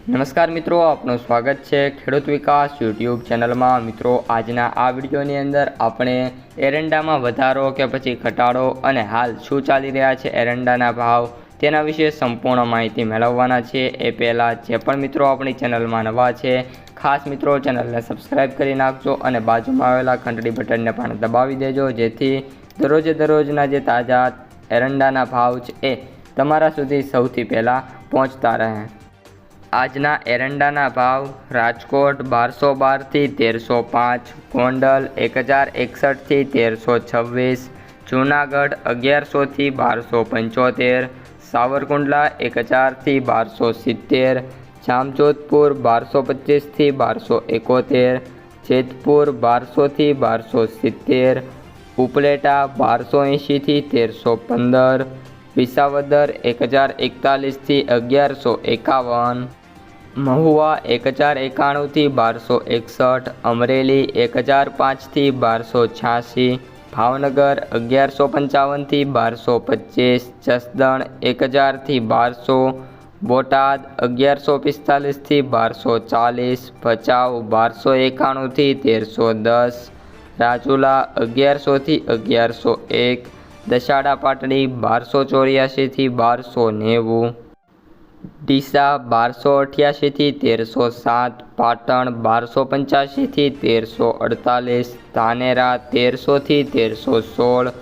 નમસ્કાર મિત્રો, આપનું સ્વાગત છે ખેડૂત વિકાસ યુટ્યુબ ચેનલમાં। મિત્રો, આજના આ વિડીયોની અંદર આપણે એરંડામાં વધારો કે પછી ઘટાડો અને હાલ શું ચાલી રહ્યા છે એરંડાના ભાવ તેના વિશે સંપૂર્ણ માહિતી મેળવવાના છે। એ પહેલાં જે પણ મિત્રો આપણી ચેનલમાં નવા છે ખાસ મિત્રો ચેનલને સબસ્ક્રાઈબ કરી નાખજો અને બાજુમાં આવેલા ઘંટડી બટનને પણ દબાવી દેજો, જેથી દરરોજના જે તાજા એરંડાના ભાવ છે એ તમારા સુધી સૌથી પહેલાં પહોંચતા રહે। આજના એરંડાના ભાવ: રાજકોટ 1212 થી 1305, ગોંડલ 1061 થી 1326, જૂનાગઢ 1100 થી 1275, સાવરકુંડલા 1000 થી 1270, જામજોધપુર 1225 થી 1271, જેતપુર 1200 થી 1270, ઉપલેટા 1280 થી 1315, વિસાવદર 1041 થી 1151, મહુવા 1091 થી 1261, અમરેલી 1005 થી 1286, ભાવનગર 1155 થી 1225, જસદણ 1000 થી 1200, બોટાદ 1145 થી 1240, ભચાઉ 1291 થી 1310, રાજુલા 1100 થી 1101, દસાડા પાટડી 1284 થી 1290, ડીસા 1288 થી 1307, પાટણ 1285 થી 1348, ધાનેરા 1300 થી 1316,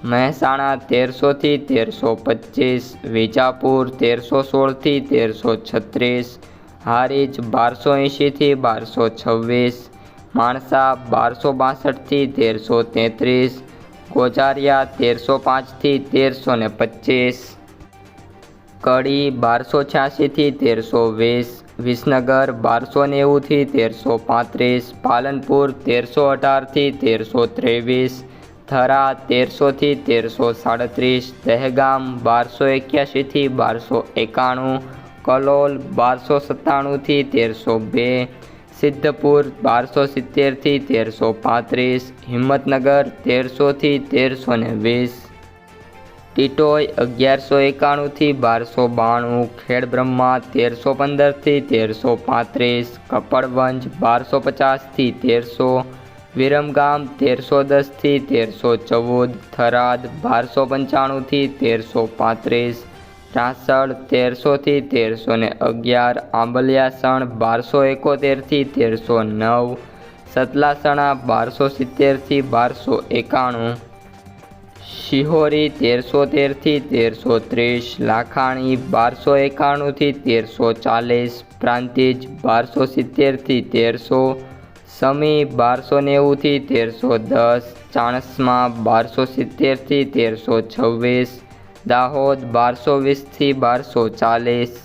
મહેસાણા 1300 થી 1325, વિજાપુર 1316 થી 1336, હારીજ 1280 થી 1226, માણસા 1262 થી 1333, ગોજારિયા 1305 થી 1325, કડી 1286 થી 1320, વિસનગર 1290 થી 1335, પાલનપુર 1318 થી 1323, થરા 1300 થી 1337, દહેગામ 1281 થી 1291, કલોલ 1297 થી 1302, સિદ્ધપુર 1270 થી 1335, હિંમતનગર 1300 થી 1320, ટીટોઈ 1191 થી 1292, ખેડબ્રહ્મા 1315 થી 1335, કપડવંજ 1250 થી 1300, વિરમગામ 1310 થી 1314, થરાદ 1295 થી 1335, રાસડ 1300 થી 1311, આંબલિયાસણ 1271 થી 1309, સતલાસણા 1270 થી 1291, શિહોરી 1313 થી 1330, લાખાણી 1291 થી 1340, પ્રાંતિજ 1270 થી 1300, સમી 1290 થી 1310, ચાણસ્મા 1270 થી 1326, દાહોદ 1220 થી 1240।